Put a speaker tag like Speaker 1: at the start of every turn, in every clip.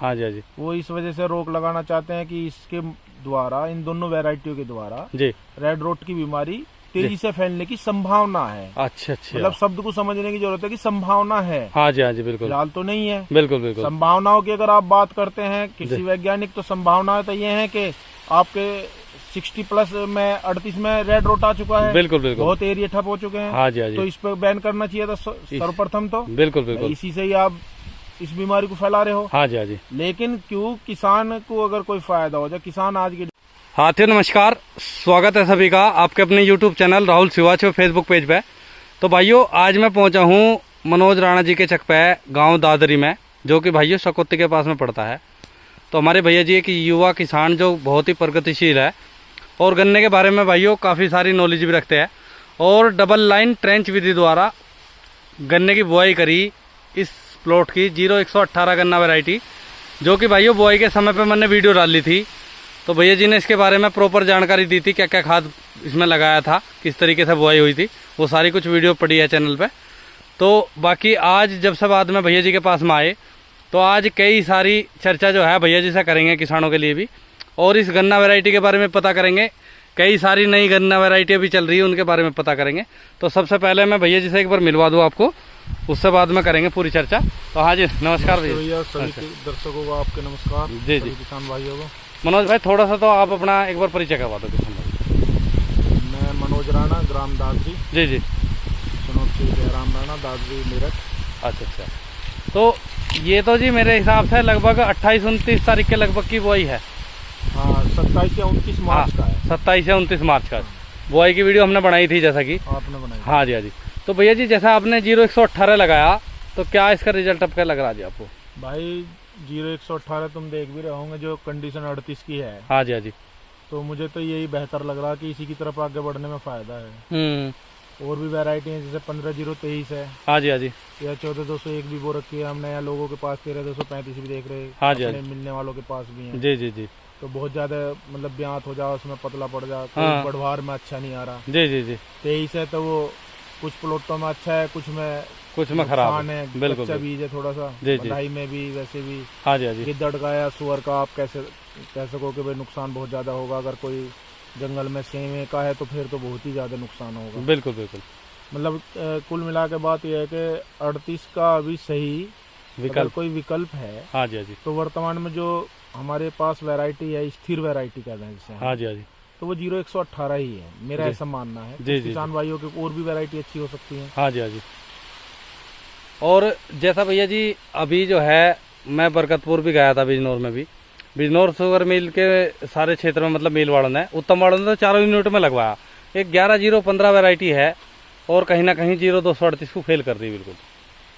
Speaker 1: हाँ जी, हाँ जी।
Speaker 2: वो इस वजह से रोक लगाना चाहते हैं कि इसके द्वारा, इन दोनों वैरायटियों के द्वारा
Speaker 1: जी,
Speaker 2: रेड रोट की बीमारी तेजी से फैलने की संभावना है।
Speaker 1: अच्छा अच्छा।
Speaker 2: मतलब शब्द को समझने की जरूरत है कि संभावना है,
Speaker 1: हाँ जी, हाँ जी, बिल्कुल।
Speaker 2: फिलहाल तो नहीं है।
Speaker 1: बिल्कुल बिल्कुल।
Speaker 2: संभावनाओं की अगर आप बात करते हैं किसी वैज्ञानिक, तो संभावना तो ये है कि आपके 60+ में 38 में रेड रोट आ चुका है।
Speaker 1: बिल्कुल बिल्कुल।
Speaker 2: बहुत एरिया ठप हो चुके हैं।
Speaker 1: हाँ जी, हाँ जी।
Speaker 2: तो इस पर बैन करना चाहिए था सर्वप्रथम तो।
Speaker 1: बिल्कुल बिल्कुल।
Speaker 2: इसी से ही आप इस बीमारी को फैला रहे हो।
Speaker 1: हाँ जी, हाँ जी।
Speaker 2: लेकिन क्यों किसान को अगर कोई फायदा हो जाए, किसान आज की
Speaker 1: हाथियों नमस्कार, स्वागत है सभी का आपके अपने YouTube चैनल राहुल शिवाच पे फेसबुक पेज पे। तो भाइयों, आज मैं पहुंचा हूं मनोज राणा जी के चक पे, गांव दादरी में, जो कि भाइयों सकौती के पास में पड़ता है। तो हमारे भैया जी एक युवा किसान जो बहुत ही प्रगतिशील है और गन्ने के बारे में भाइयों काफ़ी सारी नॉलेज भी रखते हैं, और डबल लाइन ट्रेंच विधि द्वारा गन्ने की बुआई करी इस प्लॉट की 0118 गन्ना वैरायटी, जो कि भाइयों बुआई के समय पे मैंने वीडियो डाली थी। तो भैया जी ने इसके बारे में प्रॉपर जानकारी दी थी, क्या क्या खाद इसमें लगाया था, किस तरीके से बुआई हुई थी, वो सारी कुछ वीडियो पड़ी है चैनल पे। तो बाकी आज जब से बाद में भैया जी के पास में आए, तो आज कई सारी चर्चा जो है भैया जी से करेंगे किसानों के लिए भी, और इस गन्ना वैरायटी के बारे में पता करेंगे। कई सारी नई गन्ना वैरायटी भी चल रही है, उनके बारे में पता करेंगे। तो सबसे पहले मैं भैया जी से एक बार मिलवा दूँ आपको, उससे बाद में करेंगे पूरी चर्चा। तो हाँ जी, नमस्कार
Speaker 2: भैया। सभी दर्शकों को आपके नमस्कार।
Speaker 1: जी जी।
Speaker 2: किसान भाइयों को।
Speaker 1: मनोज भाई, थोड़ा सा तो आप अपना एक बार परिचय करवा दो किसान भाई।
Speaker 2: मैं मनोज राणा, ग्राम दादरी। जी
Speaker 1: जी।
Speaker 2: राम राणा, दादरी, मेरठ।
Speaker 1: अच्छा अच्छा। तो ये तो जी मेरे हिसाब से लगभग 28-29 तारीख के लगभग की बुआई है।
Speaker 2: हाँ, 27 या 29 मार्च का है।
Speaker 1: 27 या 29 मार्च का बुआई की वीडियो हमने बनाई थी, जैसा कि
Speaker 2: आपने बनाई।
Speaker 1: हाँ जी, हाँ जी। तो भैया जी, जैसा आपने 0118 लगाया, तो क्या इसका रिजल्ट अब क्या लग रहा है जी आपको?
Speaker 2: भाई 0118 तुम देख भी रहे होंगे, जो कंडीशन 38 की है।
Speaker 1: हाँ जी, हाँ जी।
Speaker 2: तो मुझे तो यही बेहतर लग रहा है कि इसी की तरफ आगे बढ़ने में फायदा है। और भी वैरायटी है, जैसे 15-023 है।
Speaker 1: हाँ जी, हाँ जी।
Speaker 2: या 14-201 भी बो रखी है हमने, या लोगों के पास 13-235 भी देख रहे।
Speaker 1: हाँ जी,
Speaker 2: अपने मिलने वालों के पास भी है।
Speaker 1: जी जी जी।
Speaker 2: तो बहुत ज्यादा मतलब ब्यात हो जाए, उसमें पतला पड़ जाए,
Speaker 1: हाँ।
Speaker 2: बढ़वार में अच्छा नहीं आ रहा।
Speaker 1: जी जी जी।
Speaker 2: 23 है तो वो कुछ प्लॉटों में अच्छा है, कुछ में
Speaker 1: खराब
Speaker 2: है।
Speaker 1: बिल्कुल।
Speaker 2: कच्चा बीज है थोड़ा सा।
Speaker 1: जी जी।
Speaker 2: बधाई में भी वैसे भी।
Speaker 1: हाँ जी, हाँ जी।
Speaker 2: गिद्दड़ का या सुअर का आप कैसे कह सको कि भाई नुकसान बहुत ज्यादा होगा। अगर कोई जंगल में सेमे का है तो फिर तो बहुत ही ज्यादा नुकसान होगा।
Speaker 1: बिल्कुल बिल्कुल।
Speaker 2: मतलब कुल मिला के बात यह है कि 38 का अभी सही विकल्प, कोई विकल्प है।
Speaker 1: हाँ जी, हाँ जी।
Speaker 2: तो वर्तमान में जो हमारे पास वैरायटी है, स्थिर वैरायटी कहते हैं जिसे।
Speaker 1: हाँ जी, हाँ जी।
Speaker 2: तो वो 0118 ही है, मेरा ऐसा मानना है।
Speaker 1: जी जी।
Speaker 2: किसान भाइयों की और भी वैरायटी अच्छी हो सकती है।
Speaker 1: हाँ जी, हाँ जी। और जैसा भैया जी अभी जो है, मैं बरकतपुर भी गया था, बिजनौर में भी। बिजनौर शुगर मिल के सारे क्षेत्र में, मतलब मिल वालों ने, उत्तम वालों ने तो 4 यूनिट में लगवाया। एक 11-015 वैरायटी है, और कहीं ना कहीं 0238 को फेल कर दी बिल्कुल।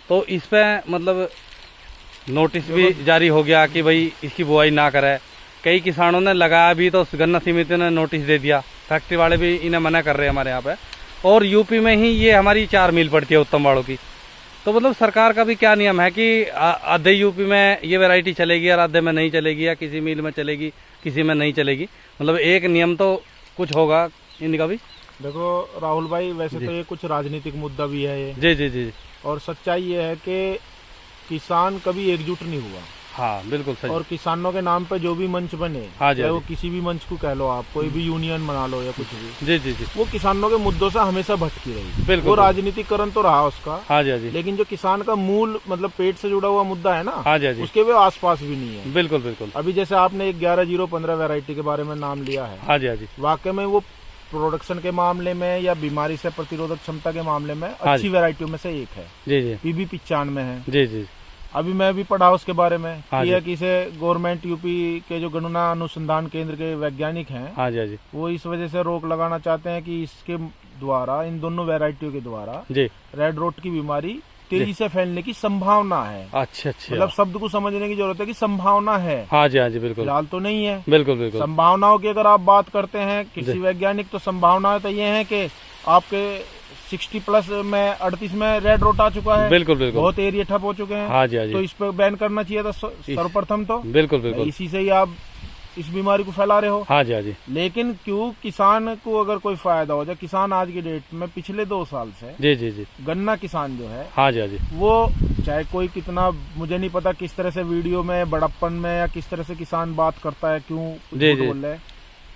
Speaker 1: तो इस पे मतलब नोटिस भी जारी हो गया कि भाई इसकी बुआई ना करे। कई किसानों ने लगाया भी, तो गन्ना समिति ने नोटिस दे दिया। फैक्ट्री वाले भी इन्हें मना कर रहे हैं हमारे यहाँ पे। और यूपी में ही ये हमारी 4 मिल पड़ती है उत्तम वालों की। तो मतलब सरकार का भी क्या नियम है कि आधे यूपी में ये वैरायटी चलेगी और आधे में नहीं चलेगी, या किसी मिल में चलेगी, किसी में नहीं चलेगी। मतलब एक नियम तो कुछ होगा इनका भी।
Speaker 2: देखो राहुल भाई, वैसे तो ये कुछ राजनीतिक मुद्दा भी है ये।
Speaker 1: जी जी जी।
Speaker 2: और सच्चाई ये है कि किसान कभी एकजुट नहीं हुआ।
Speaker 1: हाँ बिल्कुल सही।
Speaker 2: और किसानों के नाम पे जो भी मंच बने,
Speaker 1: हाँ जी,
Speaker 2: चाहे वो किसी भी मंच को कह लो आप, कोई भी यूनियन बना लो या कुछ भी।
Speaker 1: जी जी जी।
Speaker 2: वो किसानों के मुद्दों से हमेशा भटकी रही।
Speaker 1: बिल्कुल।
Speaker 2: वो राजनीतिकरण तो रहा उसका।
Speaker 1: हाँ जी, हाँ जी।
Speaker 2: लेकिन जो किसान का मूल मतलब पेट से जुड़ा हुआ मुद्दा है ना,
Speaker 1: हाँ जी, हाँ जी।
Speaker 2: उसके वे आसपास भी नहीं है।
Speaker 1: बिल्कुल बिल्कुल।
Speaker 2: अभी जैसे आपने एक 11-015 वैरायटी के बारे में नाम लिया है।
Speaker 1: हाँ जी, हाँ जी।
Speaker 2: वाकई में वो प्रोडक्शन के मामले में या बीमारी से प्रतिरोधक क्षमता के मामले में
Speaker 1: हाँ
Speaker 2: अच्छी वैरायटियों में से एक है।
Speaker 1: जी जी।
Speaker 2: PB 95 है।
Speaker 1: जी जी।
Speaker 2: अभी मैं भी पढ़ा उसके बारे में।
Speaker 1: हाँ
Speaker 2: कि इसे गवर्नमेंट यूपी के जो गन्ना अनुसंधान केंद्र के वैज्ञानिक हैं,
Speaker 1: हाँ जी, हाँ जी।
Speaker 2: वो इस वजह से रोक लगाना चाहते हैं कि इसके द्वारा, इन दोनों वैरायटियों के द्वारा
Speaker 1: जी
Speaker 2: रेड रोट की बीमारी तेजी से फैलने की संभावना है।
Speaker 1: अच्छा अच्छा।
Speaker 2: मतलब शब्द को समझने की जरूरत है कि संभावना है।
Speaker 1: हाँ जी, हाँ जी, बिल्कुल।
Speaker 2: फिलहाल तो नहीं है।
Speaker 1: बिल्कुल बिल्कुल।
Speaker 2: संभावनाओं की अगर आप बात करते हैं किसी वैज्ञानिक, तो संभावना तो ये है कि आपके 60+ में 38 में रेड रोट आ चुका है।
Speaker 1: बिल्कुल बिल्कुल।
Speaker 2: बहुत एरिया ठप हो चुके हैं।
Speaker 1: हाँ जी, हाँ जी।
Speaker 2: तो इस पर बैन करना चाहिए था सर्वप्रथम तो।
Speaker 1: बिल्कुल बिल्कुल।
Speaker 2: इसी से ही आप इस बीमारी को फैला रहे हो।
Speaker 1: हाँ जी, हाँ जी,
Speaker 2: लेकिन क्यों किसान को अगर कोई फायदा हो जाए, किसान आज की डेट में पिछले 2 साल से
Speaker 1: जी जी जी,
Speaker 2: गन्ना किसान जो है,
Speaker 1: हाँ जी, हाँ जी,
Speaker 2: वो चाहे कोई कितना, मुझे नहीं पता किस तरह से वीडियो में बड़प्पन में या किस तरह से किसान बात करता है, क्यों
Speaker 1: जी,
Speaker 2: झूठ
Speaker 1: जी।
Speaker 2: बोल रहे हैं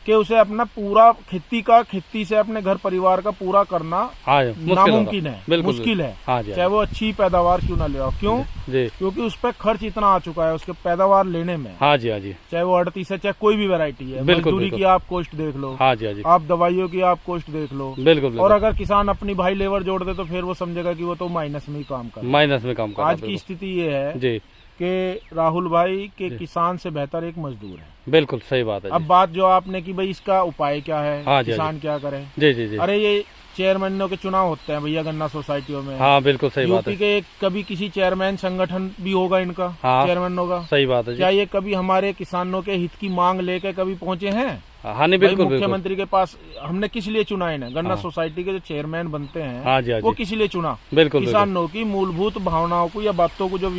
Speaker 2: कि उसे अपना पूरा खेती से अपने घर परिवार का पूरा करना
Speaker 1: हाँ जी, मुश्किल
Speaker 2: नामुमकिन
Speaker 1: होगा।
Speaker 2: है,
Speaker 1: बिल्कुल
Speaker 2: मुश्किल है।
Speaker 1: हाँ जी, हाँ
Speaker 2: चाहे वो अच्छी पैदावार क्यों ना ले आओ, क्यों?
Speaker 1: जी,
Speaker 2: क्योंकि उस पर खर्च इतना आ चुका है उसके पैदावार लेने में,
Speaker 1: हाँ जी, हाँ जी,
Speaker 2: चाहे वो 38 है, चाहे कोई भी वैरायटी है,
Speaker 1: बिल्कुल,
Speaker 2: मजदूरी
Speaker 1: बिल्कुल।
Speaker 2: की आप कॉस्ट देख लो,
Speaker 1: हाँ जी, हाँ जी,
Speaker 2: आप दवाइयों की आप कॉस्ट देख लो,
Speaker 1: बिल्कुल
Speaker 2: और
Speaker 1: बिल्कुल,
Speaker 2: अगर किसान अपनी भाई लेबर जोड़ दे तो फिर वो समझेगा कि वो तो माइनस में ही काम कर रहा है।
Speaker 1: माइनस में काम कर रहा है,
Speaker 2: आज की
Speaker 1: बिल्कुल।
Speaker 2: स्थिति ये है
Speaker 1: जी,
Speaker 2: कि राहुल भाई के किसान से बेहतर एक मजदूर है।
Speaker 1: बिल्कुल सही बात है
Speaker 2: अब
Speaker 1: जी।
Speaker 2: बात जो आपने की भाई इसका उपाय क्या है,
Speaker 1: हाँ जी,
Speaker 2: किसान क्या करे?
Speaker 1: जी जी जी,
Speaker 2: अरे ये चेयरमैनों के चुनाव होते हैं भैया गन्ना सोसाइटियों में,
Speaker 1: हाँ बिल्कुल सही बात
Speaker 2: यूपी
Speaker 1: है,
Speaker 2: के कभी किसी चेयरमैन संगठन भी होगा इनका,
Speaker 1: हाँ।
Speaker 2: चेयरमैन होगा,
Speaker 1: सही बात है
Speaker 2: क्या
Speaker 1: जी।
Speaker 2: ये कभी हमारे किसानों के हित की मांग लेके कभी पहुंचे हैं?
Speaker 1: हाँ नहीं,
Speaker 2: भाई
Speaker 1: बिल्कुल बिल्कुल,
Speaker 2: मुख्यमंत्री के पास हमने किस लिए चुना इन्हें? गन्ना
Speaker 1: हाँ।
Speaker 2: सोसाइटी के जो चेयरमैन बनते हैं,
Speaker 1: हाँ जी, हाँ
Speaker 2: वो
Speaker 1: जी,
Speaker 2: किस लिए चुना?
Speaker 1: बिल्कुल बिल्कुल,
Speaker 2: किसानों की मूलभूत भावनाओं को या बातों को जो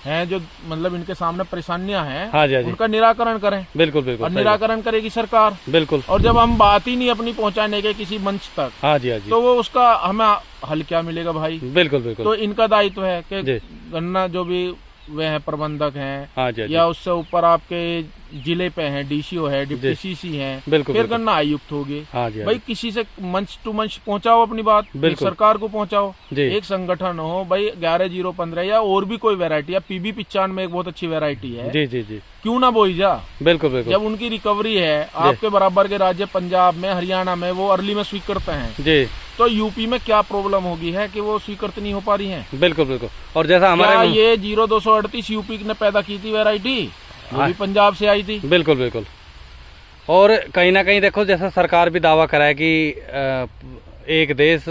Speaker 2: हैं, जो मतलब इनके सामने परेशानियां हैं,
Speaker 1: हाँ जी, हाँ जी,
Speaker 2: उनका निराकरण करें,
Speaker 1: बिल्कुल बिल्कुल,
Speaker 2: और
Speaker 1: सही बात,
Speaker 2: निराकरण करेगी सरकार।
Speaker 1: बिल्कुल,
Speaker 2: और जब हम बात ही नहीं अपनी पहुंचाने के किसी मंच तक,
Speaker 1: हाँ जी, हाँ जी,
Speaker 2: तो वो उसका हमें हल क्या मिलेगा भाई?
Speaker 1: बिल्कुल बिल्कुल,
Speaker 2: तो इनका दायित्व है कि
Speaker 1: जी,
Speaker 2: गन्ना जो भी वे हैं प्रबंधक हैं,
Speaker 1: हाँ जी, हाँ जी,
Speaker 2: या उससे ऊपर आपके जिले पे हैं, डीसीओ है, डिप्टी
Speaker 1: जी।
Speaker 2: सीसी हैं,
Speaker 1: बिल्कुल
Speaker 2: फिर
Speaker 1: बिल्कुल,
Speaker 2: गन्ना आयुक्त होगी।
Speaker 1: हाँ जी, हाँ
Speaker 2: भाई
Speaker 1: जी,
Speaker 2: किसी से मंच टू मंच पहुंचाओ अपनी बात, फिर
Speaker 1: बिल्कुल।
Speaker 2: सरकार को पहुंचाओ,
Speaker 1: जी,
Speaker 2: एक संगठन हो भाई 11015 या और भी कोई वैरायटी, या PB 95 में एक बहुत अच्छी वैरायटी है,
Speaker 1: जी जी जी,
Speaker 2: क्यों ना बोई जा?
Speaker 1: बिल्कुल बिल्कुल,
Speaker 2: जब उनकी रिकवरी है, आपके बराबर के राज्य पंजाब में, हरियाणा में वो अर्ली में स्वीकृत हैं,
Speaker 1: जी,
Speaker 2: तो यूपी में क्या प्रॉब्लम होगी है कि वो स्वीकृत नहीं हो पा रही हैं?
Speaker 1: बिल्कुल बिल्कुल। और जैसा
Speaker 2: क्या
Speaker 1: हमारे,
Speaker 2: ये 0238 यूपी ने पैदा की थी वैरायटी, वो भी पंजाब से आई थी?
Speaker 1: बिल्कुल बिल्कुल। और कहीं ना कहीं देखो, जैसा सरकार भी दावा कराए कि एक देश,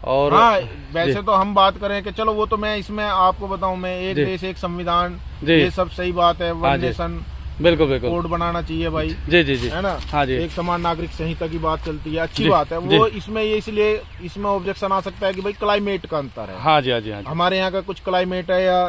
Speaker 1: और
Speaker 2: हाँ, वैसे तो हम बात करें कि चलो वो तो मैं इसमें आपको बताऊं, मैं एक
Speaker 1: जी।
Speaker 2: देश एक संविधान,
Speaker 1: जी।
Speaker 2: ये सब सही बात है,
Speaker 1: हाँ
Speaker 2: वन
Speaker 1: जी।
Speaker 2: नेशन
Speaker 1: बिल्कुल बिल्कुल,
Speaker 2: कोड बनाना चाहिए भाई,
Speaker 1: जी जी जी,
Speaker 2: है ना?
Speaker 1: हाँ जी,
Speaker 2: एक समान नागरिक संहिता की बात चलती है, अच्छी
Speaker 1: जी।
Speaker 2: बात है
Speaker 1: जी।
Speaker 2: वो। इसमें ये इसलिए इसमें ऑब्जेक्शन आ सकता है कि भाई क्लाइमेट का अंतर है,
Speaker 1: हाँ जी, हाँ जी, हाँ जी,
Speaker 2: हमारे यहाँ का कुछ क्लाइमेट है, या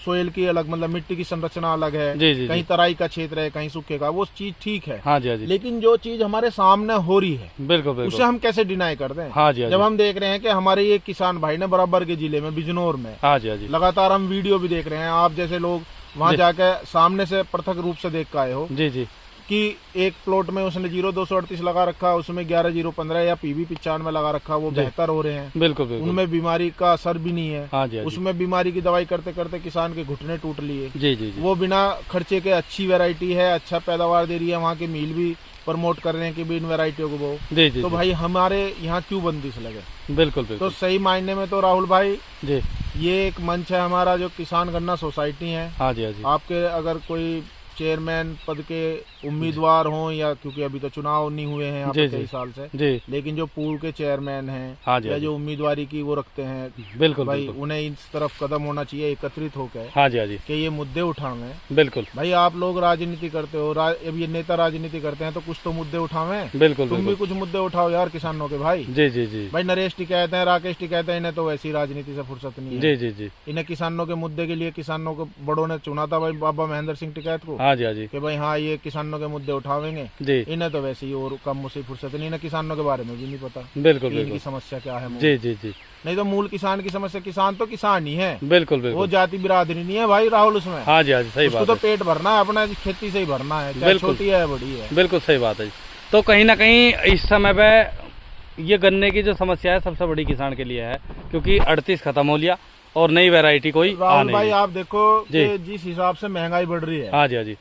Speaker 2: सोयल की अलग, मतलब मिट्टी की संरचना अलग है,
Speaker 1: जी जी
Speaker 2: कहीं
Speaker 1: जी,
Speaker 2: तराई का क्षेत्र है, कहीं सूखे का, वो चीज ठीक है।
Speaker 1: हाँ जी, हाँ जी,
Speaker 2: लेकिन जो चीज हमारे सामने हो रही है,
Speaker 1: बिल्कुल
Speaker 2: उसे
Speaker 1: बिल्कुल,
Speaker 2: हम कैसे डिनाई कर दें?
Speaker 1: हाँ जी, हाँ
Speaker 2: जब
Speaker 1: जी,
Speaker 2: हम देख रहे हैं कि हमारे एक किसान भाई ने बराबर के जिले में, बिजनौर में,
Speaker 1: हाँ जी, हाँ जी,
Speaker 2: लगातार हम वीडियो भी देख रहे हैं, आप जैसे लोग वहां
Speaker 1: जी।
Speaker 2: जाके सामने से पृथक रूप से देख के आए हो
Speaker 1: जी जी,
Speaker 2: कि एक प्लॉट में उसने 0238 लगा रखा, उसमें 11015 या PB 95 लगा रखा, वो
Speaker 1: जी।
Speaker 2: बेहतर हो रहे हैं,
Speaker 1: बिल्कुल बिल्कुल,
Speaker 2: उनमें बीमारी का असर भी नहीं है।
Speaker 1: हाँ जी, हाँ जी,
Speaker 2: उसमें बीमारी की दवाई करते करते किसान के घुटने टूट लिए,
Speaker 1: जी जी जी,
Speaker 2: वो बिना खर्चे के अच्छी वैरायटी है, अच्छा पैदावार दे रही है, वहाँ के मिल भी प्रमोट कर रहे हैं कि भी इन वैरायटियों को वो,
Speaker 1: जी जी,
Speaker 2: तो
Speaker 1: जी,
Speaker 2: भाई हमारे यहाँ क्यों बंदिश लगे?
Speaker 1: बिल्कुल
Speaker 2: तो
Speaker 1: बिल्कुल,
Speaker 2: सही मायने में तो राहुल भाई,
Speaker 1: जी,
Speaker 2: ये एक मंच है हमारा, जो किसान गन्ना सोसाइटी है,
Speaker 1: हाँ जी, हाँ जी,
Speaker 2: आपके अगर कोई चेयरमैन पद के उम्मीदवार हों, या क्योंकि अभी तो चुनाव नहीं हुए हैं यहाँ
Speaker 1: जी,
Speaker 2: पे
Speaker 1: जी।
Speaker 2: कई साल से,
Speaker 1: जी,
Speaker 2: लेकिन जो पूर्व के चेयरमैन हैं,
Speaker 1: हाँ जी,
Speaker 2: या
Speaker 1: हाँ जी,
Speaker 2: जो उम्मीदवारी की वो रखते हैं,
Speaker 1: बिल्कुल
Speaker 2: भाई
Speaker 1: बिल्कुल,
Speaker 2: उन्हें इस तरफ कदम होना चाहिए, एकत्रित होकर
Speaker 1: हाँ जी, हाँ जी,
Speaker 2: कि ये मुद्दे उठावें।
Speaker 1: बिल्कुल
Speaker 2: भाई आप लोग राजनीति करते हो, अब ये नेता राजनीति करते हैं, तो कुछ तो मुद्दे उठावें,
Speaker 1: बिल्कुल
Speaker 2: तुम भी
Speaker 1: बिल्कुल,
Speaker 2: कुछ मुद्दे उठाओ यार किसानों के भाई।
Speaker 1: जी जी जी,
Speaker 2: भाई नरेश टिकैत हैं, राकेश टिकैत हैं, इन्हें तो वैसी राजनीति से फुर्सत नहीं है।
Speaker 1: जी जी जी,
Speaker 2: इन्हें किसानों के मुद्दे के लिए किसानों को बड़ों ने चुना था भाई, बाबा महेंद्र सिंह टिकैत को,
Speaker 1: हाँ जी, हाँ जी,
Speaker 2: कि भाई हाँ ये किसानों के मुद्दे उठावेंगे।
Speaker 1: जी,
Speaker 2: इन्हें तो वैसे ही और कम मुझसे फुर्सत नहीं, इन्हें किसानों के बारे में भी नहीं पता
Speaker 1: बिल्कुल
Speaker 2: कि इनकी
Speaker 1: बिल्कुल,
Speaker 2: समस्या क्या है मूल।
Speaker 1: जी जी जी,
Speaker 2: नहीं तो मूल किसान की समस्या, किसान तो किसान ही है,
Speaker 1: बिल्कुल
Speaker 2: वो
Speaker 1: बिल्कुल,
Speaker 2: जाति बिरादरी नहीं है भाई राहुल उसमें।
Speaker 1: हाँ जी, हाँ जी, सही
Speaker 2: उसको
Speaker 1: बात
Speaker 2: तो
Speaker 1: है,
Speaker 2: पेट भरना है, अपना खेती से ही भरना है, चाहे
Speaker 1: बिल्कुल।
Speaker 2: छोटी है या बड़ी है।
Speaker 1: बिल्कुल सही बात है जी। तो कहीं ना कहीं इस समय पे ये गन्ने की जो समस्या है सबसे बड़ी किसान के लिए है, क्योंकि 38 खत्म हो लिया और नई वैरायटी कोई आ
Speaker 2: राहुल
Speaker 1: नहीं
Speaker 2: भाई
Speaker 1: रही।
Speaker 2: आप देखो
Speaker 1: जी।
Speaker 2: कि जिस हिसाब से महंगाई बढ़ रही है,
Speaker 1: हाँ जी, हाँ जी,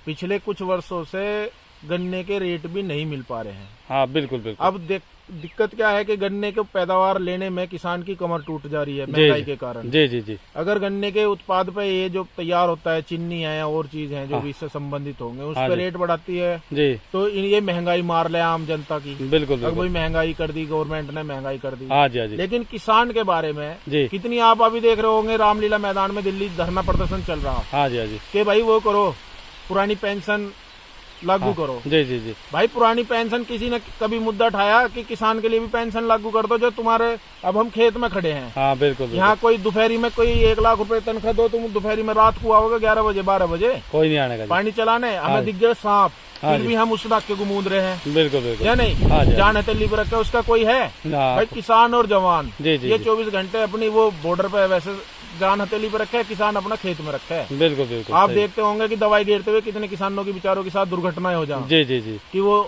Speaker 2: पिछले कुछ वर्षों से गन्ने के रेट भी नहीं मिल पा रहे हैं।
Speaker 1: हाँ बिल्कुल बिल्कुल,
Speaker 2: अब दिक्कत क्या है कि गन्ने के पैदावार लेने में किसान की कमर टूट जा रही है
Speaker 1: जी,
Speaker 2: महंगाई
Speaker 1: जी।
Speaker 2: के कारण।
Speaker 1: जी जी जी,
Speaker 2: अगर गन्ने के उत्पाद पे ये जो तैयार होता है, चीनी है या और चीज है जो
Speaker 1: हाँ।
Speaker 2: भी इससे संबंधित होंगे, उस
Speaker 1: हाँ
Speaker 2: पर
Speaker 1: जी।
Speaker 2: रेट बढ़ाती है,
Speaker 1: जी,
Speaker 2: तो ये महंगाई मार ले आम जनता की।
Speaker 1: बिल्कुल
Speaker 2: अब भाई
Speaker 1: बिल्कुल,
Speaker 2: महंगाई कर दी, गवर्नमेंट ने महंगाई कर दी।
Speaker 1: हाँ जी, हाँ जी,
Speaker 2: लेकिन किसान के बारे में
Speaker 1: जी,
Speaker 2: कितनी, आप अभी देख रहे होंगे रामलीला मैदान में दिल्ली धरना प्रदर्शन चल रहा,
Speaker 1: हाँ जी, हाँ जी,
Speaker 2: कि भाई वो करो, पुरानी पेंशन लागू करो।
Speaker 1: जी जी जी
Speaker 2: भाई पुरानी पेंशन किसी ने कभी मुद्दा उठाया कि किसान के लिए भी पेंशन लागू कर दो, जो तुम्हारे अब हम खेत में खड़े हैं।
Speaker 1: हाँ बिल्कुल
Speaker 2: यहाँ कोई दोपहरी में कोई 1 लाख रुपए तनख्वाह दो, तुम दोपहरी में रात को आओगे 11 बजे 12 बजे
Speaker 1: कोई नहीं आने का जी।
Speaker 2: पानी चलाने, हमें दिख गया सांप,
Speaker 1: हाँ
Speaker 2: फिर
Speaker 1: जी।
Speaker 2: भी हम उस नाके को मूंद रहे हैं,
Speaker 1: बिल्कुल बिल्कुल
Speaker 2: या नहीं?
Speaker 1: हाँ जी,
Speaker 2: जान हथेली पर रखे उसका कोई है?
Speaker 1: हाँ,
Speaker 2: भाई किसान और जवान
Speaker 1: जी जी
Speaker 2: ये
Speaker 1: जी।
Speaker 2: 24 घंटे अपनी वो बॉर्डर पे वैसे जान हथेली पे रखे है, किसान अपना खेत में रखा है।
Speaker 1: बिल्कुल बिल्कुल
Speaker 2: आप
Speaker 1: सही।
Speaker 2: देखते होंगे कि दवाई गिरते हुए कितने किसानों की बेचारों के साथ दुर्घटनाएं हो जाए,
Speaker 1: जी जी जी
Speaker 2: कि वो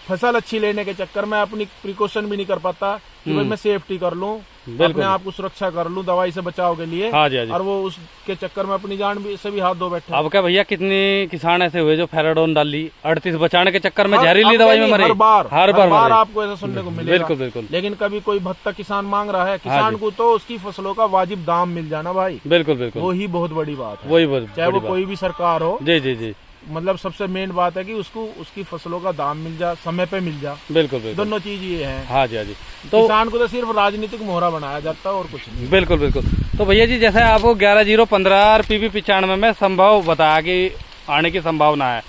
Speaker 2: फसल अच्छी लेने के चक्कर में अपनी प्रिकॉशन भी नहीं कर पाता कि भाई मैं सेफ्टी कर लूं, अपने आप को सुरक्षा कर लूं दवाई से बचाव के लिए,
Speaker 1: हाँ जी हाँ जी।
Speaker 2: और वो उसके चक्कर में अपनी जान भी से भी हाथ धो बैठे।
Speaker 1: अब क्या भैया, कितने किसान ऐसे हुए जो फेराडोन डाल ली 38 बचाने के चक्कर में
Speaker 2: हर-
Speaker 1: जहरीली
Speaker 2: अब
Speaker 1: दवाई
Speaker 2: नहीं,
Speaker 1: में मरे।
Speaker 2: हर बार
Speaker 1: हर बार मरे।
Speaker 2: आपको ऐसा सुनने को मिलेगा।
Speaker 1: बिल्कुल बिल्कुल
Speaker 2: लेकिन कभी कोई भत्ता किसान मांग रहा है, किसान
Speaker 1: जी।
Speaker 2: को तो उसकी फसलों का वाजिब दाम मिल जाना भाई,
Speaker 1: बिल्कुल बिल्कुल
Speaker 2: वो ही बहुत बड़ी बात है।
Speaker 1: वही बहुत
Speaker 2: चाहे वो
Speaker 1: बड़ी बात।
Speaker 2: कोई भी सरकार हो,
Speaker 1: जी जी जी
Speaker 2: मतलब सबसे मेन बात है कि उसको उसकी फसलों का दाम मिल जा, समय पे मिल जा,
Speaker 1: बिल्कुल बिल्कुल
Speaker 2: दोनों चीज ये है।
Speaker 1: हाँ जी हाँ जी। तो
Speaker 2: किसान को तो सिर्फ राजनीतिक मोहरा बनाया जाता है और कुछ नहीं।
Speaker 1: बिल्कुल बिल्कुल। तो भैया जी, जैसे आपको 11015 और PB 95 में संभव बताया कि आने की संभावना है,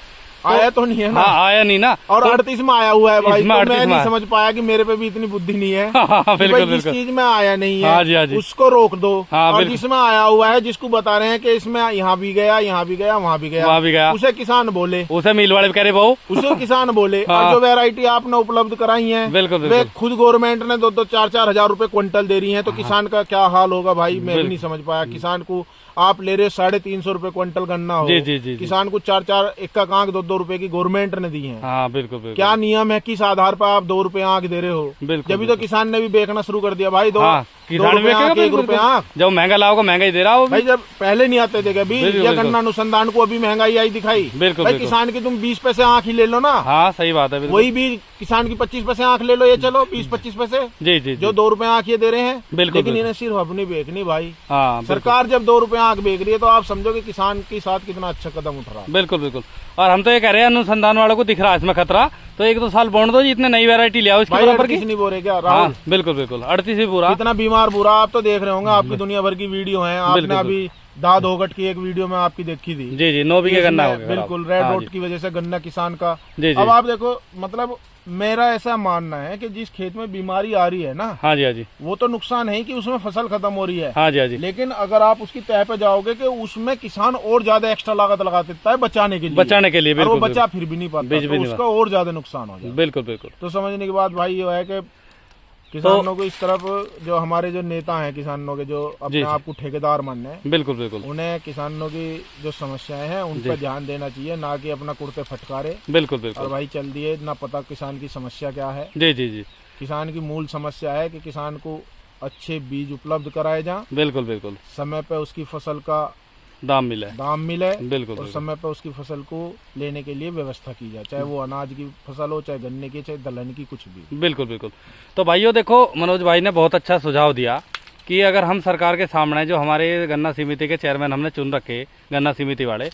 Speaker 2: आया तो नहीं है ना?
Speaker 1: हाँ आया नहीं ना,
Speaker 2: और 38 में आया हुआ है भाई,
Speaker 1: इसमें
Speaker 2: तो
Speaker 1: 38
Speaker 2: मैं
Speaker 1: में
Speaker 2: नहीं
Speaker 1: आया।
Speaker 2: समझ पाया कि मेरे पे भी इतनी बुद्धि नहीं है
Speaker 1: हाँ
Speaker 2: कि
Speaker 1: बिल्कुल
Speaker 2: भाई जिस
Speaker 1: बिल्कुल
Speaker 2: चीज में आया नहीं है
Speaker 1: हाँ जी हाँ जी।
Speaker 2: उसको रोक दो,
Speaker 1: हाँ,
Speaker 2: और
Speaker 1: बिल्कुल।
Speaker 2: जिसमें आया हुआ है जिसको बता रहे हैं कि इसमें यहाँ भी गया, यहाँ भी गया, वहाँ भी
Speaker 1: वहाँ भी गया,
Speaker 2: उसे किसान बोले,
Speaker 1: उसे मिल वाले कह रहे बहु।
Speaker 2: उसे किसान बोले।
Speaker 1: हाँ।
Speaker 2: और जो वैरायटी आपने उपलब्ध कराई है
Speaker 1: बिल्कुल
Speaker 2: वे
Speaker 1: बिल्कुल
Speaker 2: खुद गवर्नमेंट ने 2-2 4-4 हजार रुपए क्विंटल दे रही है, तो किसान का क्या हाल होगा भाई, मैं भी नहीं समझ पाया। किसान को आप ले रहे 350 रुपए क्विंटल गन्ना हो,
Speaker 1: जी, जी, जी, जी।
Speaker 2: किसान को 4-4 इक्का आंख 2-2 रुपए की गवर्नमेंट ने दी है।
Speaker 1: हाँ बिल्कुल बिल्कुल
Speaker 2: क्या नियम है, किस आधार पर आप 2 रुपए आंख दे रहे हो?
Speaker 1: बिल्कुल
Speaker 2: जब भी तो किसान ने भी बेचना शुरू कर दिया भाई, 2
Speaker 1: हाँ, किसान
Speaker 2: रुपए
Speaker 1: बेचेगा
Speaker 2: आंख, 1
Speaker 1: बिल्कुल,
Speaker 2: रुपए आंख।
Speaker 1: जब महंगा लाओगे महंगा ही दे रहा हो
Speaker 2: भाई जब पहले नहीं आते थे कभी,
Speaker 1: बिल्कुल,
Speaker 2: या
Speaker 1: बिल्कुल।
Speaker 2: गन्ना अनुसंधान को अभी महंगाई आई दिखाई।
Speaker 1: बिल्कुल,
Speaker 2: भाई
Speaker 1: बिल्कुल।
Speaker 2: किसान की तुम 20 पैसे आंख ही ले लो ना,
Speaker 1: हाँ सही बात है बिल्कुल।
Speaker 2: वही भी किसान की 25 पैसे आंख ले लो, ये चलो 20-25 पैसे
Speaker 1: जी जी
Speaker 2: जो
Speaker 1: जी
Speaker 2: 2 रुपए आंख ये दे रहे हैं।
Speaker 1: बिल्कुल,
Speaker 2: लेकिन
Speaker 1: बिल्कुल।
Speaker 2: इन्हें सिर्फ अपनी बेचनी भाई।
Speaker 1: हाँ बिल्कुल
Speaker 2: सरकार जब 2 रुपए आंख बेच रही है तो आप समझो कि किसान के साथ कितना अच्छा कदम उठ रहा है।
Speaker 1: बिल्कुल बिल्कुल। और हम तो ये कह रहे हैं, अनुसंधान वालों को दिख रहा है इसमें खतरा, तो 1-2 साल बोन दो जी, इतने नई वैरायटी ले आओ इसके
Speaker 2: भाई
Speaker 1: बराबर की।
Speaker 2: किसी नहीं बोल रहे क्या
Speaker 1: हाँ
Speaker 2: राहुल?
Speaker 1: बिल्कुल बिल्कुल 38 ही पूरा।
Speaker 2: कितना बीमार बुरा आप तो देख रहे होंगे, आपकी दुनिया भर की वीडियो है, आपने
Speaker 1: बिल्कुल,
Speaker 2: अभी दाद होगट की एक वीडियो में आपकी देखी थी।
Speaker 1: जी जी 9 बीघे गन्ना हो
Speaker 2: इसमें
Speaker 1: गया
Speaker 2: बिल्कुल
Speaker 1: खराब।
Speaker 2: रेड
Speaker 1: हाँ
Speaker 2: रोड
Speaker 1: जी।
Speaker 2: की वजह से गन्ना किसान का।
Speaker 1: जी जी
Speaker 2: अब आप देखो, मतलब मेरा ऐसा मानना है कि जिस खेत में बीमारी आ रही है ना,
Speaker 1: हाँ जी हाँ जी
Speaker 2: वो तो नुकसान है कि उसमें फसल खत्म हो रही है,
Speaker 1: हाँ जी हाँ जी।
Speaker 2: लेकिन अगर आप उसकी तह पे जाओगे कि उसमें किसान और ज्यादा एक्स्ट्रा लागत लगा देता है बचाने के लिए,
Speaker 1: बचाने के लिए
Speaker 2: और वो
Speaker 1: बिल्कुल
Speaker 2: बचा फिर भी नहीं पाता,
Speaker 1: बीज भी
Speaker 2: तो
Speaker 1: नहीं
Speaker 2: उसका और ज्यादा नुकसान हो जाता है।
Speaker 1: बिल्कुल बिल्कुल।
Speaker 2: तो समझने की बात भाई ये है कि किसानों को इस तरफ जो हमारे जो नेता हैं किसानों के, जो
Speaker 1: जी,
Speaker 2: अपने
Speaker 1: जी।
Speaker 2: आप को ठेकेदार मानने हैं,
Speaker 1: बिल्कुल बिल्कुल
Speaker 2: उन्हें किसानों की जो समस्याएं हैं उन
Speaker 1: जी।
Speaker 2: पर ध्यान देना चाहिए, ना कि अपना कुर्ते फटकारे
Speaker 1: बिल्कुल
Speaker 2: और
Speaker 1: बिल्कुल।
Speaker 2: भाई चल दिए ना पता किसान की समस्या क्या है।
Speaker 1: जी जी जी
Speaker 2: किसान की मूल समस्या है कि किसान को अच्छे बीज उपलब्ध कराए जाएं,
Speaker 1: बिल्कुल बिल्कुल।
Speaker 2: समय पे उसकी फसल का
Speaker 1: दाम मिला है
Speaker 2: दाम मिले,
Speaker 1: बिल्कुल
Speaker 2: और
Speaker 1: बिल्कुल।
Speaker 2: समय पे उसकी फसल को लेने के लिए व्यवस्था की जाए, चाहे वो अनाज की फसल हो, चाहे गन्ने की, चाहे दलहन की, कुछ भी।
Speaker 1: बिल्कुल बिल्कुल। तो भाइयों देखो, मनोज भाई ने बहुत अच्छा सुझाव दिया कि अगर हम सरकार के सामने, जो हमारे गन्ना समिति के चेयरमैन हमने चुन रखे गन्ना समिति वाले,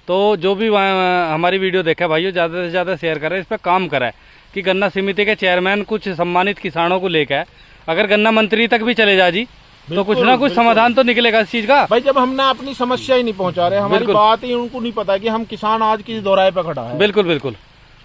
Speaker 1: तो जो भी हमारी वीडियो देखे भाइयों, ज़्यादा से ज़्यादा शेयर करें, इस पर काम करें कि गन्ना समिति के चेयरमैन कुछ सम्मानित किसानों को लेकर, अगर गन्ना मंत्री तक भी चले जा जी, तो कुछ ना कुछ समाधान तो निकलेगा इस चीज का।
Speaker 2: भाई जब हमने अपनी समस्या ही नहीं पहुंचा रहे, हमारी
Speaker 1: बिल्कुल।
Speaker 2: बात ही उनको नहीं पता कि हम किसान आज किस दोराहे पे खड़ा है।
Speaker 1: बिल्कुल बिल्कुल।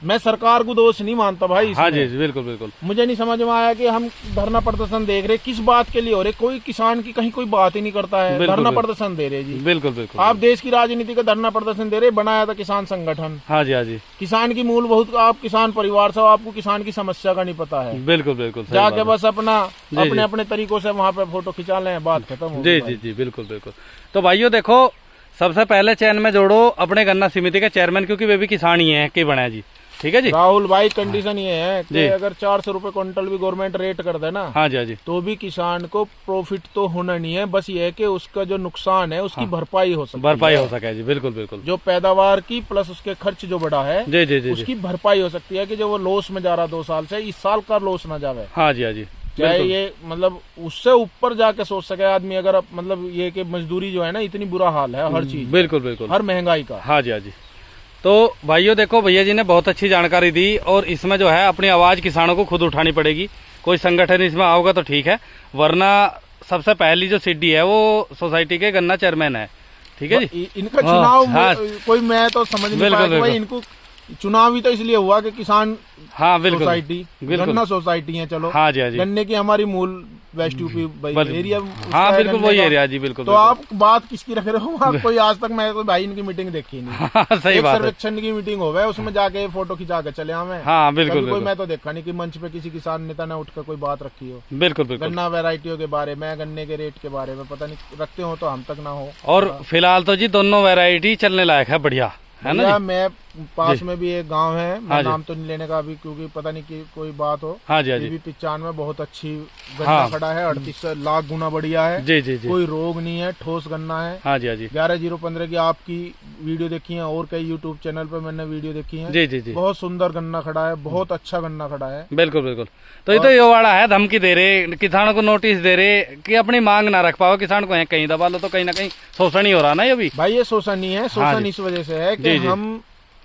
Speaker 2: मैं सरकार को दोष नहीं मानता भाई
Speaker 1: हाँ
Speaker 2: इसमें।
Speaker 1: जी बिल्कुल बिल्कुल।
Speaker 2: मुझे नहीं समझ में आया कि हम धरना प्रदर्शन देख रहे, किस बात के लिए हो रहे, कोई किसान की कहीं कोई बात ही नहीं करता है।
Speaker 1: बिल्कुल,
Speaker 2: धरना
Speaker 1: बिल्कुल।
Speaker 2: प्रदर्शन दे रहे जी,
Speaker 1: बिल्कुल बिल्कुल।
Speaker 2: आप देश की राजनीति का धरना प्रदर्शन दे रहे, बनाया था किसान संगठन,
Speaker 1: हाँ जी हाँ जी
Speaker 2: किसान की मूलभूत, आप किसान परिवार से हो, आपको किसान की समस्या का नहीं पता है,
Speaker 1: बिल्कुल बिल्कुल। सही
Speaker 2: जाके
Speaker 1: बात है।
Speaker 2: बस अपना
Speaker 1: जी,
Speaker 2: अपने
Speaker 1: जी।
Speaker 2: अपने तरीकों से वहाँ पे फोटो खिंचा लें, बात खत्म हो
Speaker 1: जी जी जी बिल्कुल बिल्कुल। तो भाइयों देखो, सबसे पहले चयन में जोड़ो अपने गन्ना समिति के चेयरमैन, क्योंकि वे भी किसान ही हैं कि बने जी। ठीक है जी।
Speaker 2: राहुल भाई कंडीशन ये है कि
Speaker 1: जी।
Speaker 2: अगर 400 रुपए क्विंटल भी गवर्नमेंट रेट कर दे ना,
Speaker 1: हाँ जी हाँ जी
Speaker 2: तो भी किसान को प्रॉफिट तो होना नहीं है, बस ये है कि उसका जो नुकसान है उसकी भरपाई हो सकती
Speaker 1: भरपाई
Speaker 2: है।
Speaker 1: हो सके जी। बिल्कुल बिल्कुल।
Speaker 2: जो पैदावार की प्लस उसके खर्च जो बढ़ा है,
Speaker 1: जी जी जी जी।
Speaker 2: उसकी भरपाई हो सकती है कि जो वो लॉस में जा रहा 2 साल से, इस साल का लॉस ना जावे।
Speaker 1: हाँ जी हाँ जी
Speaker 2: चाहे
Speaker 1: बिल्कुल।
Speaker 2: ये मतलब उससे ऊपर जाके सोच सके आदमी, अगर मतलब ये कि मजदूरी जो है ना, इतनी बुरा हाल है हर चीज,
Speaker 1: बिल्कुल बिल्कुल।
Speaker 2: हर महंगाई का।
Speaker 1: हाँ जी हाँ जी। तो भाइयों देखो, भैया जी ने बहुत अच्छी जानकारी दी, और इसमें जो है अपनी आवाज किसानों को खुद उठानी पड़ेगी। कोई संगठन इसमें आओगा तो ठीक है, वरना सबसे पहली जो सीडी है वो सोसाइटी के गन्ना चेयरमैन है। ठीक है जी।
Speaker 2: इनका चुनाव
Speaker 1: हाँ।
Speaker 2: कोई मैं तो समझ नहीं
Speaker 1: बिल्कुल,
Speaker 2: पाया कि भाई
Speaker 1: बिल्कुल।
Speaker 2: इनको चुनाव ही तो इसलिए हुआ कि किसान
Speaker 1: हाँ बिल्कुल
Speaker 2: सोसाइटी,
Speaker 1: बिल्कुल।
Speaker 2: गन्ना सोसाइटी है, चलो
Speaker 1: हाँ जी हाँ जी।
Speaker 2: गन्ने की हमारी मूल वेस्ट यूपी एरिया
Speaker 1: हाँ बिल्कुल वही एरिया जी बिल्कुल
Speaker 2: तो आप बात किसकी रख रहे हो? आप कोई आज तक मैं तो भाई इनकी मीटिंग देखी नहीं।
Speaker 1: हाँ, सही
Speaker 2: एक
Speaker 1: बात है।
Speaker 2: सर्वेक्षण की मीटिंग हो गए, उसमें जाके फोटो खिंचा के चले आवे।
Speaker 1: हाँ बिल्कुल
Speaker 2: कभी कोई
Speaker 1: बिल्कुल
Speaker 2: मैं तो देखा नहीं कि मंच पे किसी किसान नेता ने उठकर कोई बात रखी हो
Speaker 1: बिल्कुल बिल्कुल।
Speaker 2: गन्ना वैरायटियों के बारे में, गन्ने के रेट के बारे में, पता नहीं रखते हो तो हम तक ना हो।
Speaker 1: और फिलहाल तो जी दोनों वैरायटी चलने लायक है, बढ़िया है ना
Speaker 2: भैया
Speaker 1: जी?
Speaker 2: मैं पास में भी एक गांव है, मैं
Speaker 1: हाँ जी।
Speaker 2: नाम तो नहीं लेने का अभी क्योंकि पता नहीं कि कोई बात हो।
Speaker 1: हाँ जी हाँ जी
Speaker 2: 95 बहुत अच्छी गन्ना
Speaker 1: हाँ।
Speaker 2: खड़ा है, 38 लाख गुना बढ़िया है,
Speaker 1: जी जी जी।
Speaker 2: कोई रोग नहीं है, ठोस गन्ना है।
Speaker 1: हाँ जी हाँ जी
Speaker 2: 11015 की आपकी वीडियो देखी है और कई यूट्यूब चैनल पे मैंने वीडियो देखी है।
Speaker 1: जी जी जी
Speaker 2: बहुत सुंदर गन्ना खड़ा है, बहुत अच्छा गन्ना खड़ा है।
Speaker 1: बिल्कुल बिल्कुल। तो ये तो ये वाला है, धमकी दे रहे किसानों को, नोटिस दे रहे कि अपनी मांग ना रख पाओ किसान को, कहीं दबा लो तो कहीं ना कहीं शोषण ही हो रहा ना ये भी।
Speaker 2: भाई ये शोषण नहीं है,
Speaker 1: हाँ
Speaker 2: शोषण
Speaker 1: जी।
Speaker 2: इस वजह से है कि
Speaker 1: जी, जी।
Speaker 2: हम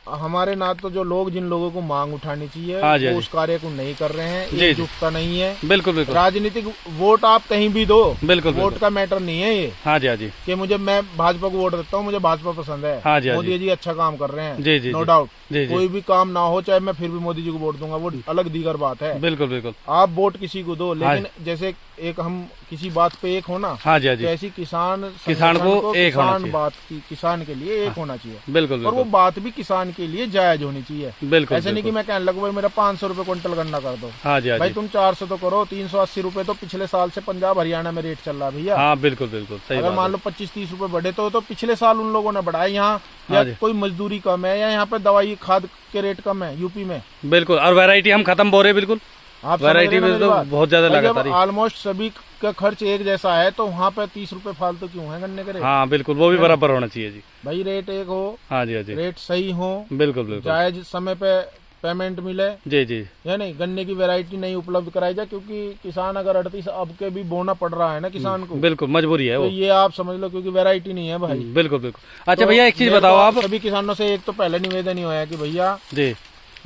Speaker 2: हमारे ना तो जो लोग जिन लोगों को मांग उठानी चाहिए
Speaker 1: हाँ जी, हाँ
Speaker 2: वो
Speaker 1: जी।
Speaker 2: उस कार्य को नहीं कर रहे हैं,
Speaker 1: जी, जी।
Speaker 2: एकजुटता नहीं है।
Speaker 1: बिल्कुल बिल्कुल
Speaker 2: राजनीतिक वोट आप कहीं भी दो,
Speaker 1: बिल्कुल
Speaker 2: वोट
Speaker 1: बिल्कुल।
Speaker 2: का मैटर नहीं है ये
Speaker 1: हाँ जी हाँ जी
Speaker 2: कि मैं भाजपा को वोट देता हूँ, मुझे भाजपा पसंद है,
Speaker 1: हाँ जी, हाँ
Speaker 2: मोदी जी अच्छा काम कर रहे हैं,
Speaker 1: जी, जी,
Speaker 2: नो
Speaker 1: जी।
Speaker 2: डाउट।
Speaker 1: जी जी
Speaker 2: कोई भी काम ना हो चाहे मैं फिर भी मोदी जी को वोट दूंगा, वो अलग दीगर बात है।
Speaker 1: बिल्कुल बिल्कुल।
Speaker 2: आप वोट किसी को दो, लेकिन जैसे एक हम किसी बात पे एक होना,
Speaker 1: हाँ जी हाँ जी
Speaker 2: ऐसी किसान
Speaker 1: किसान
Speaker 2: संगठन
Speaker 1: को एक होना
Speaker 2: किसान
Speaker 1: चाहिए।
Speaker 2: बात की किसान के लिए एक होना चाहिए,
Speaker 1: बिल्कुल
Speaker 2: और वो
Speaker 1: बिल्कुल
Speaker 2: बात भी किसान के लिए जायज होनी चाहिए।
Speaker 1: बिल्कुल
Speaker 2: ऐसे नहीं कि
Speaker 1: बिल्कुल।
Speaker 2: मैं कहने लगूं भाई मेरा 500 रुपए क्विंटल गन्ना कर दो।
Speaker 1: हाँ जी हाँ
Speaker 2: भाई
Speaker 1: जी
Speaker 2: तुम 400 तो करो, 380 रुपए तो पिछले साल से पंजाब हरियाणा में रेट चल रहा है भैया।
Speaker 1: हाँ बिल्कुल बिल्कुल सही
Speaker 2: अगर
Speaker 1: बात
Speaker 2: मान
Speaker 1: है।
Speaker 2: लो 25-30 रुपए बढ़े तो पिछले साल उन लोगों ने बढ़ाए यहाँ, या
Speaker 1: हाँ जी।
Speaker 2: कोई मजदूरी कम है, या यहाँ पे दवाई खाद के रेट कम है यूपी में।
Speaker 1: बिल्कुल, और वैरायटी हम खत्म बोल रहे बिल्कुल।
Speaker 2: आप
Speaker 1: वैरायटी में तो बहुत ज्यादा लागत आ रही है।
Speaker 2: ऑलमोस्ट सभी का खर्च एक जैसा है तो वहाँ पे 30 रुपए फालतू क्यों है गन्ने के रेट?
Speaker 1: हाँ बिल्कुल, वो भी बराबर होना चाहिए जी।
Speaker 2: भाई रेट एक हो,
Speaker 1: हाँ जी हाँ जी
Speaker 2: रेट सही हो,
Speaker 1: बिल्कुल बिल्कुल।
Speaker 2: जायज समय पे पेमेंट मिले,
Speaker 1: जी जी
Speaker 2: या नहीं गन्ने की वैरायटी नहीं उपलब्ध कराई जाए, क्योंकि किसान अगर 38 अब के भी बोना पड़ रहा है ना किसान को,
Speaker 1: बिल्कुल मजबूरी है
Speaker 2: तो
Speaker 1: वो।
Speaker 2: ये आप समझ लो, क्योंकि वैरायटी नहीं है भाई।
Speaker 1: बिल्कुल बिल्कुल। अच्छा
Speaker 2: तो
Speaker 1: भैया एक चीज
Speaker 2: मेरे
Speaker 1: बताओ
Speaker 2: को
Speaker 1: आप।
Speaker 2: सभी किसानों से एक तो पहले निवेदन ही हुआ है कि भैया
Speaker 1: जी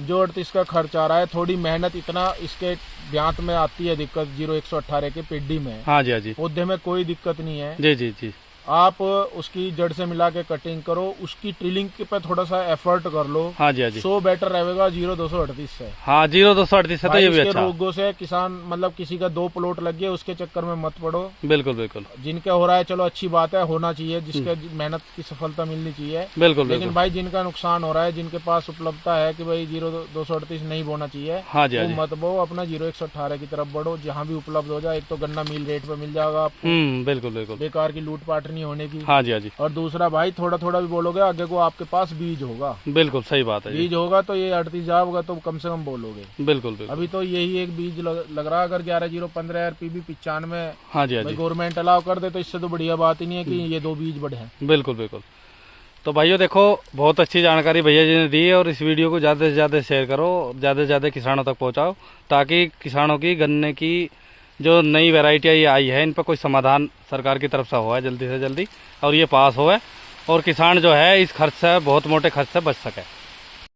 Speaker 2: जो 38 का खर्च आ रहा है, थोड़ी मेहनत इतना इसके ब्यांत में आती है दिक्कत 0118 के पेडी में,
Speaker 1: हाँ जी हाँ जी
Speaker 2: पौधे में कोई दिक्कत नहीं है।
Speaker 1: जी जी जी
Speaker 2: आप उसकी जड़ से मिला के कटिंग करो, उसकी ट्रिलिंग पे थोड़ा सा एफर्ट कर लो,
Speaker 1: हाँ जी हाँ जी
Speaker 2: 100 बेटर रहेगा 0238 से।
Speaker 1: हाँ 0238 है तो
Speaker 2: भाई
Speaker 1: ये भी
Speaker 2: इसके
Speaker 1: अच्छा।
Speaker 2: रोगों से किसान मतलब किसी का 2 प्लॉट लग गया उसके चक्कर में मत पड़ो।
Speaker 1: बिल्कुल बिल्कुल
Speaker 2: जिनका हो रहा है चलो अच्छी बात है, होना चाहिए, जिसके मेहनत की सफलता मिलनी चाहिए।
Speaker 1: बिल्कुल
Speaker 2: लेकिन
Speaker 1: बिल्कुल।
Speaker 2: भाई जिनका नुकसान हो रहा है, जिनके पास उपलब्धता है कि भाई 0238 नहीं बोना चाहिए,
Speaker 1: हाँ जी हाँ
Speaker 2: वो
Speaker 1: जी
Speaker 2: मत बो, अपना 0118 की तरफ बढ़ो, जहाँ भी उपलब्ध हो जाए। एक तो गन्ना मिल रेट पे मिल जाएगा आपको,
Speaker 1: बिल्कुल बिल्कुल।
Speaker 2: बेकार की लूट पाट नहीं होने की।
Speaker 1: हाँ जी हाँ जी
Speaker 2: और दूसरा भाई थोड़ा थोड़ा भी बोलोगे आगे को आपके पास बीज होगा,
Speaker 1: बिल्कुल सही बात है जी।
Speaker 2: बीज होगा तो ये 38 जाओगा तो कम से कम बोलोगे।
Speaker 1: बिल्कुल बिल्कुल।
Speaker 2: अभी तो यही एक बीज लग रहा है, अगर 11015 RPB 95
Speaker 1: हाँ जी हाँ जी
Speaker 2: गवर्नमेंट अलाउ कर दे तो इससे तो बढ़िया बात ही नहीं है कि ये 2 बीज बढ़े हैं।
Speaker 1: बिल्कुल बिल्कुल। तो भाइयों देखो, बहुत अच्छी जानकारी भैया जी ने दी है, और इस वीडियो को ज़्यादा से ज़्यादा शेयर करो, ज़्यादा से ज़्यादा किसानों तक पहुंचाओ, ताकि किसानों की गन्ने की जो नई वैरायटी ये आई है इन पर कोई समाधान सरकार की तरफ से हुआ है जल्दी से जल्दी, और ये पास हो है, और किसान जो है इस खर्च से, बहुत मोटे खर्च से बच सके।